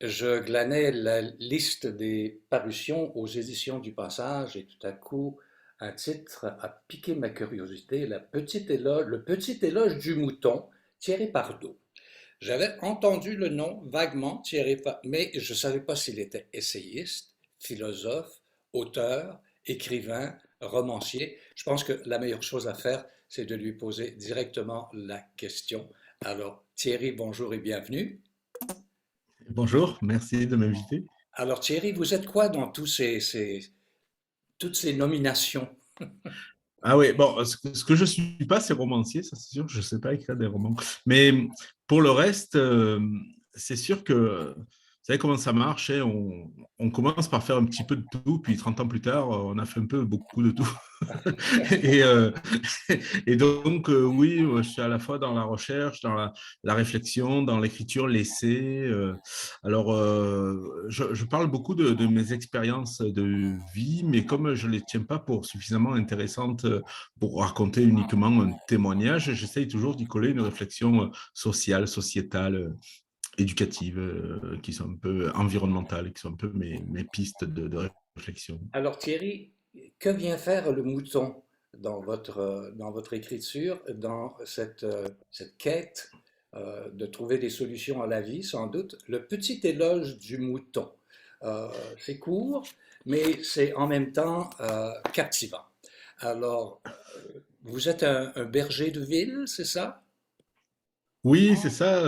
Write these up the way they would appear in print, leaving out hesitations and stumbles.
Je glanais la liste des parutions aux éditions du Passage et tout à coup, un titre a piqué ma curiosité, Le petit éloge du mouton, Thierry Pardo. J'avais entendu le nom vaguement, mais je ne savais pas s'il était essayiste, philosophe, auteur, écrivain, romancier. Je pense que la meilleure chose à faire, c'est de lui poser directement la question. Alors, Thierry, bonjour et bienvenue. Bonjour, merci de m'inviter. Alors Thierry, vous êtes quoi dans toutes ces nominations? Ah oui, bon, ce que je suis pas, c'est romancier, ça c'est sûr, je sais pas écrire des romans. Mais pour le reste, c'est sûr que, vous savez comment ça marche, hein, on commence par faire un petit peu de tout, puis 30 ans plus tard, on a fait un peu beaucoup de tout. Et, et donc, oui, je suis à la fois dans la recherche, dans la réflexion, dans l'écriture, l'essai. Alors, je parle beaucoup de mes expériences de vie, mais comme je ne les tiens pas pour suffisamment intéressantes pour raconter uniquement un témoignage, j'essaye toujours d'y coller une réflexion sociale, sociétale, éducative, qui sont un peu environnementales, qui sont un peu mes pistes de réflexion. Alors Thierry, que vient faire le mouton dans votre écriture, dans cette quête de trouver des solutions à la vie, sans doute? Le petit éloge du mouton. C'est court, mais c'est en même temps captivant. Alors, vous êtes un berger de ville, c'est ça? Oui, c'est ça.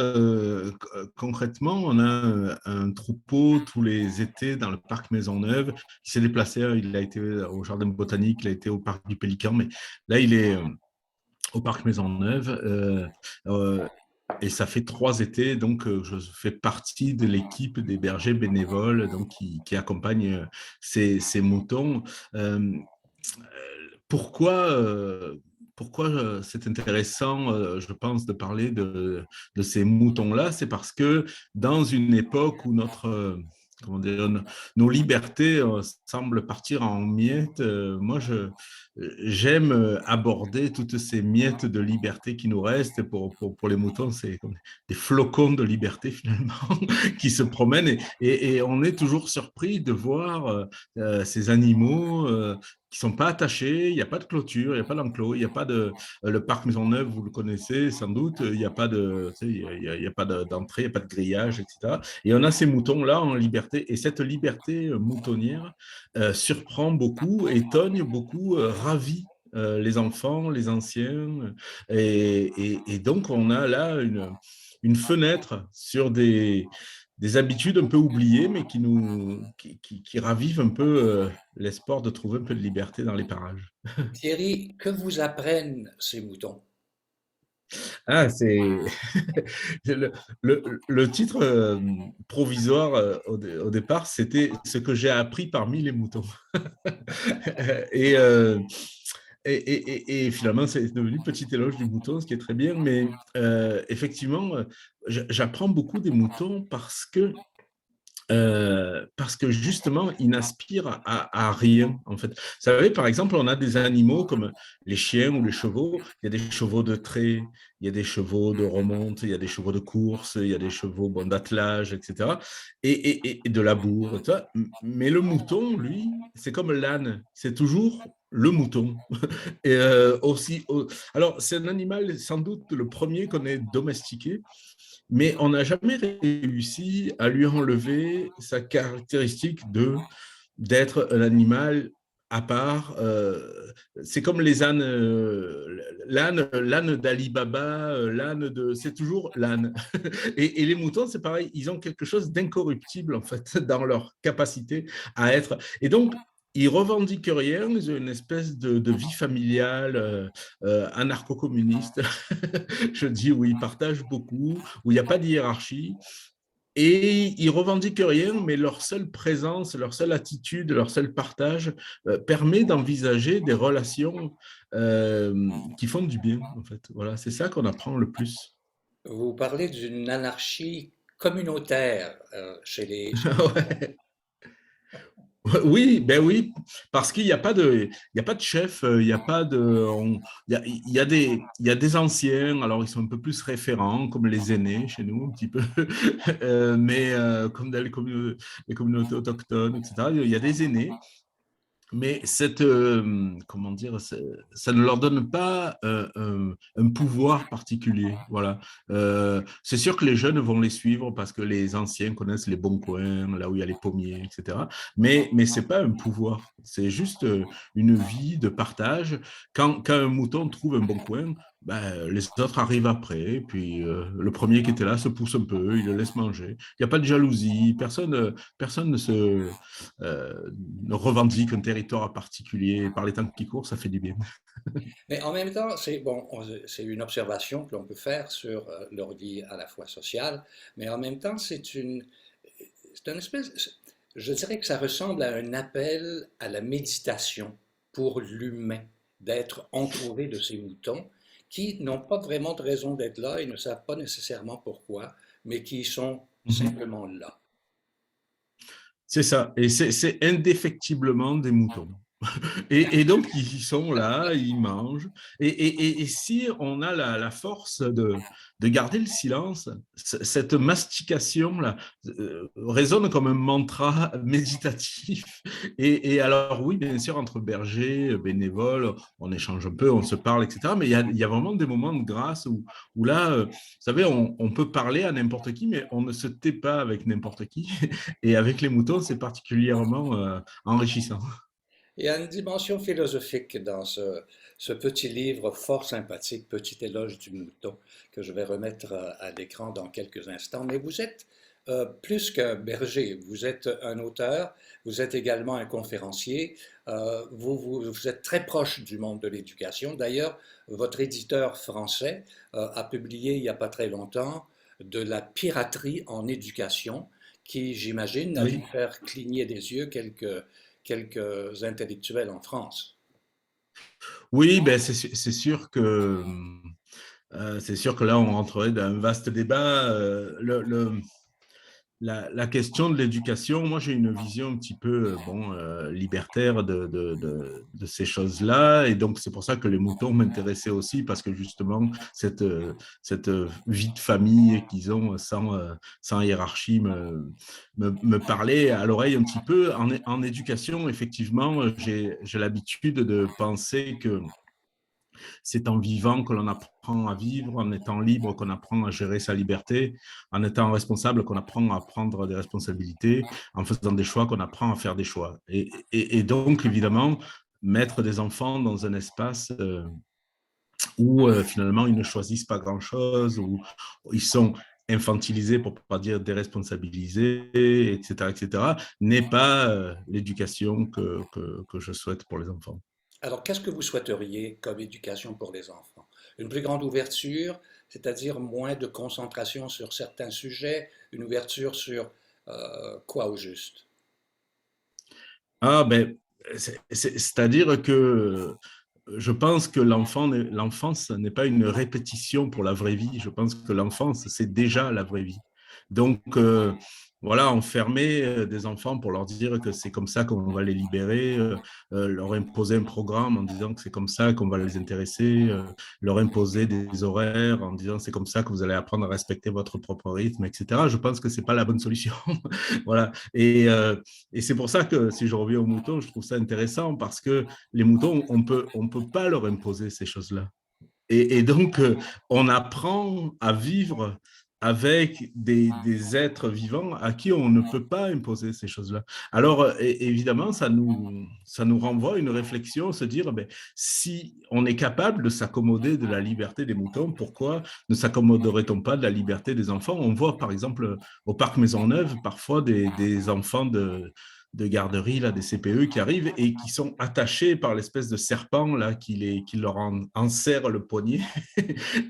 Concrètement, on a un troupeau tous les étés dans le parc Maisonneuve. Il s'est déplacé, il a été au jardin botanique, il a été au parc du Pélican, mais là, il est au parc Maisonneuve. Et ça fait 3 étés, donc je fais partie de l'équipe des bergers bénévoles donc, qui accompagnent ces moutons. Euh, pourquoi c'est intéressant, je pense, de parler de ces moutons-là? C'est parce que dans une époque où comment dire, nos libertés semblent partir en miettes, moi, j'aime aborder toutes ces miettes de liberté qui nous restent. Pour les moutons, c'est comme des flocons de liberté, finalement, qui se promènent. Et on est toujours surpris de voir ces animaux qui sont pas attachés, il n'y a pas de clôture, il n'y a pas d'enclos, il n'y a pas de... le parc Maisonneuve, vous le connaissez sans doute, il n'y a pas de, tu sais, il y a pas d'entrée, il n'y a pas de grillage, etc. Et on a ces moutons-là en liberté. Et cette liberté moutonnière surprend beaucoup, étonne beaucoup, ravit les enfants, les anciens. Et donc, on a là une fenêtre sur des habitudes un peu oubliées, mais qui ravivent un peu l'espoir de trouver un peu de liberté dans les parages. Thierry, que vous apprennent ces moutons? Ah, c'est le, le titre provisoire au départ, c'était ce que j'ai appris parmi les moutons. et, euh, et finalement, c'est devenu petit éloge du mouton, ce qui est très bien. Mais effectivement, j'apprends beaucoup des moutons parce que justement, ils n'aspirent à rien, en fait. Vous savez, par exemple, on a des animaux comme les chiens ou les chevaux. Il y a des chevaux de trait, il y a des chevaux de remonte, il y a des chevaux de course, il y a des chevaux bon, d'attelage, etc. Et de labour. Et tout ça. Mais le mouton, lui, c'est comme l'âne. C'est toujours le mouton. Et alors, c'est un animal, sans doute, le premier qu'on ait domestiqué, mais on n'a jamais réussi à lui enlever sa caractéristique d'être un animal à part. C'est comme les ânes, l'âne d'Ali Baba, c'est toujours l'âne. Et les moutons, c'est pareil, ils ont quelque chose d'incorruptible en fait dans leur capacité à être. Et donc, ils revendiquent rien, ils ont une espèce de vie familiale anarcho-communiste, je dis, où ils partagent beaucoup, où il n'y a pas de hiérarchie. Et ils revendiquent rien, mais leur seule présence, leur seule attitude, leur seul partage permet d'envisager des relations qui font du bien, en fait. Voilà, c'est ça qu'on apprend le plus. Vous parlez d'une anarchie communautaire chez les Ouais. Oui, ben oui, parce qu'il n'y a pas de, il y a pas de chef, il n'y a pas de, il y a des anciens, alors ils sont un peu plus référents, comme les aînés chez nous, un petit peu, mais comme dans les communautés autochtones, etc. Il y a des aînés, mais comment dire, ça ne leur donne pas un pouvoir particulier. Voilà. C'est sûr que les jeunes vont les suivre parce que les anciens connaissent les bons coins, là où il y a les pommiers, etc. Mais ce n'est pas un pouvoir. C'est juste une vie de partage. Quand un mouton trouve un bon coin, ben, les autres arrivent après. Puis le premier qui était là se pousse un peu, il le laisse manger. Il n'y a pas de jalousie. Personne ne revendique un territoire particulier. Par les temps qui courent, ça fait du bien. Mais en même temps, c'est bon, c'est une observation que l'on peut faire sur leur vie à la fois sociale, mais en même temps, c'est une espèce, je dirais que ça ressemble à un appel à la méditation pour l'humain, d'être entouré de ces moutons qui n'ont pas vraiment de raison d'être là et ne savent pas nécessairement pourquoi, mais qui sont simplement là. C'est ça. Et c'est indéfectiblement des moutons. Et donc, ils sont là, ils mangent. Et si on a la force de garder le silence, cette mastication-là résonne comme un mantra méditatif. Et alors, oui, bien sûr, entre bergers, bénévoles, on échange un peu, on se parle, etc. Mais il y a vraiment des moments de grâce où là, vous savez, on peut parler à n'importe qui, mais on ne se tait pas avec n'importe qui. Et avec les moutons, c'est particulièrement enrichissant. Il y a une dimension philosophique dans ce petit livre fort sympathique, Petit éloge du mouton, que je vais remettre à l'écran dans quelques instants. Mais vous êtes plus qu'un berger, vous êtes un auteur, vous êtes également un conférencier, vous êtes très proche du monde de l'éducation. D'ailleurs, votre éditeur français a publié il n'y a pas très longtemps de la piraterie en éducation, qui, j'imagine, a dû Oui. faire cligner des yeux quelques intellectuels en France. Oui, ben c'est sûr que là, on rentrerait dans un vaste débat. La question de l'éducation, moi j'ai une vision un petit peu libertaire de ces choses-là. Et donc c'est pour ça que les moutons m'intéressaient aussi, parce que justement, cette vie de famille qu'ils ont sans hiérarchie me parlait à l'oreille un petit peu. En éducation, effectivement, j'ai l'habitude de penser que c'est en vivant que l'on apprend à vivre, en étant libre qu'on apprend à gérer sa liberté, en étant responsable qu'on apprend à prendre des responsabilités, en faisant des choix qu'on apprend à faire des choix. Et donc, évidemment, mettre des enfants dans un espace où finalement ils ne choisissent pas grand-chose, où ils sont infantilisés, pour ne pas dire déresponsabilisés, etc., n'est pas l'éducation que je souhaite pour les enfants. Alors, qu'est-ce que vous souhaiteriez comme éducation pour les enfants? Une plus grande ouverture, c'est-à-dire moins de concentration sur certains sujets, une ouverture sur quoi au juste? Ah, ben, c'est-à-dire que je pense que l'enfance n'est pas une répétition pour la vraie vie. Je pense que l'enfance, c'est déjà la vraie vie. Donc, voilà, enfermer des enfants pour leur dire que c'est comme ça qu'on va les libérer, leur imposer un programme en disant que c'est comme ça qu'on va les intéresser, leur imposer des horaires en disant c'est comme ça que vous allez apprendre à respecter votre propre rythme, etc. Je pense que c'est pas la bonne solution. Voilà. Et c'est pour ça que si je reviens aux moutons, je trouve ça intéressant parce que les moutons, on peut pas leur imposer ces choses-là. Et donc, on apprend à vivre avec des êtres vivants à qui on ne peut pas imposer ces choses-là. Alors, évidemment, ça nous renvoie à une réflexion, se dire, ben, si on est capable de s'accommoder de la liberté des moutons, pourquoi ne s'accommoderait-on pas de la liberté des enfants? On voit, par exemple, au parc Maisonneuve, parfois des enfants de garderie, là, des CPE qui arrivent et qui sont attachés par l'espèce de serpent là, qui leur enserre le poignet.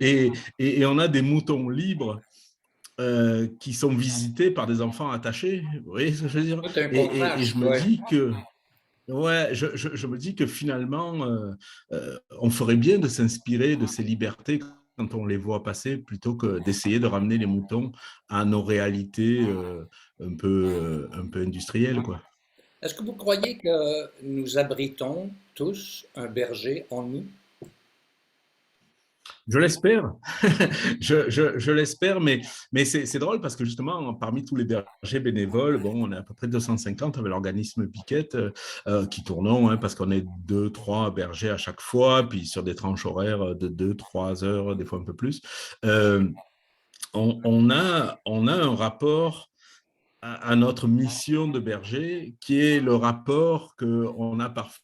Et on a des moutons libres qui sont visités par des enfants attachés. Vous voyez ce que je veux dire? C'est un Et contraste, je me oui. dis que ouais, je me dis que finalement, on ferait bien de s'inspirer de ces libertés quand on les voit passer, plutôt que d'essayer de ramener les moutons à nos réalités un peu industrielles, quoi. Est-ce que vous croyez que nous abritons tous un berger en nous? Je l'espère, je l'espère, mais c'est drôle parce que justement, parmi tous les bergers bénévoles, bon, on est à peu près 250 avec l'organisme Piquette qui tournons, hein, parce qu'on est deux, trois bergers à chaque fois, puis sur des tranches horaires de 2, 3 heures, des fois un peu plus. Euh, on a un rapport à notre mission de berger, qui est le rapport qu'on a parfois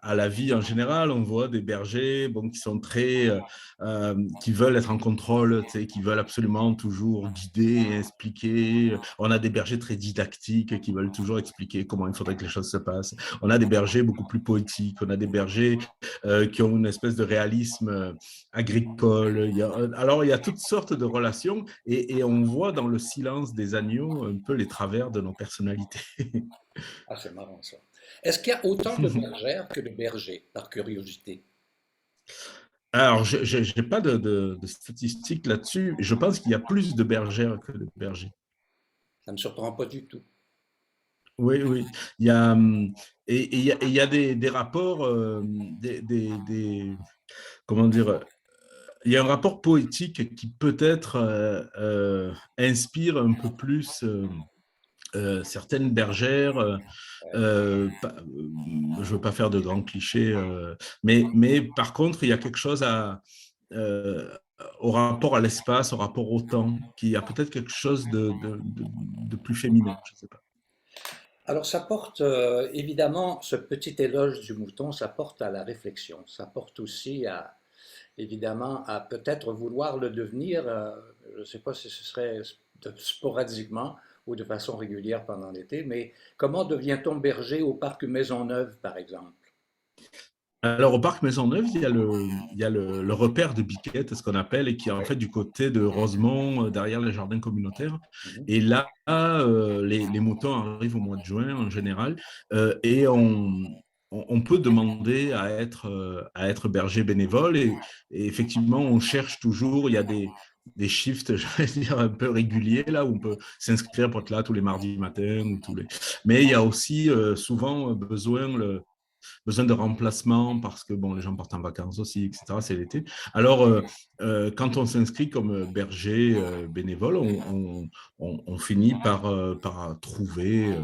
à la vie en général. On voit des bergers bon, qui sont très, qui veulent être en contrôle, tu sais, qui veulent absolument toujours guider et expliquer. On a des bergers très didactiques qui veulent toujours expliquer comment il faudrait que les choses se passent. On a des bergers beaucoup plus poétiques. On a des bergers qui ont une espèce de réalisme agricole. Alors, il y a toutes sortes de relations et on voit dans le silence des agneaux un peu les travers de nos personnalités. Ah, c'est marrant ça. Est-ce qu'il y a autant de bergères que de bergers, par curiosité? Alors, je n'ai pas de statistiques là-dessus. Je pense qu'il y a plus de bergères que de bergers. Ça ne me surprend pas du tout. Oui, oui. Il y a, et il y a des rapports, comment dire, il y a un rapport poétique qui peut-être inspire un peu plus certaines bergères. Je ne veux pas faire de grands clichés, mais par contre, il y a quelque chose euh, au rapport à l'espace, au rapport au temps, qui a peut-être quelque chose de plus féminin, je ne sais pas. Alors ça porte évidemment, ce petit éloge du mouton, ça porte à la réflexion, ça porte aussi à, évidemment, à peut-être vouloir le devenir, je ne sais pas si ce serait sporadiquement ou de façon régulière pendant l'été, mais comment devient-on berger au parc Maisonneuve, par exemple? Alors, au parc Maisonneuve, il y a le repère de Biquette, ce qu'on appelle, et qui est en Oui. fait du côté de Rosemont, derrière les jardins communautaires. Mhm. Et là, les moutons arrivent au mois de juin en général, et on peut demander à être berger bénévole. Et effectivement, on cherche toujours, il y a des shifts, je vais dire, un peu réguliers, là, où on peut s'inscrire pour être là tous les mardis matins. Mais il y a aussi souvent besoin de remplacement parce que bon, les gens partent en vacances aussi, etc. C'est l'été. Alors, quand on s'inscrit comme berger bénévole, on finit par trouver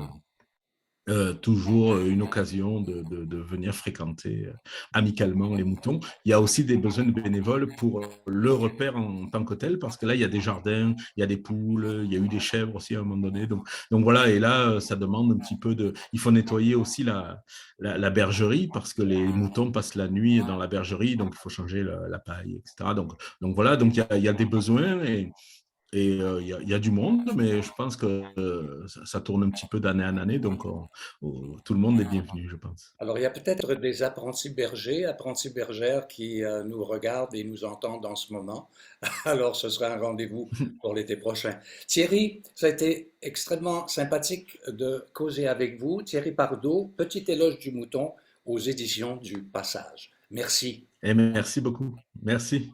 toujours une occasion de venir fréquenter amicalement les moutons. Il y a aussi des besoins de bénévoles pour le repère en tant que tel, parce que là, il y a des jardins, il y a des poules, il y a eu des chèvres aussi à un moment donné. Donc voilà, et là, ça demande un petit peu de... Il faut nettoyer aussi la bergerie, parce que les moutons passent la nuit dans la bergerie, donc il faut changer la paille, etc. Donc voilà, donc il y a des besoins et il y a du monde, mais je pense que ça tourne un petit peu d'année en année, donc tout le monde est bienvenu, je pense. Alors, il y a peut-être des apprentis bergers, apprentis bergères qui nous regardent et nous entendent en ce moment. Alors, ce sera un rendez-vous pour l'été prochain. Thierry, ça a été extrêmement sympathique de causer avec vous. Thierry Pardo, Petit éloge du mouton aux éditions du Passage. Merci. Et merci beaucoup. Merci.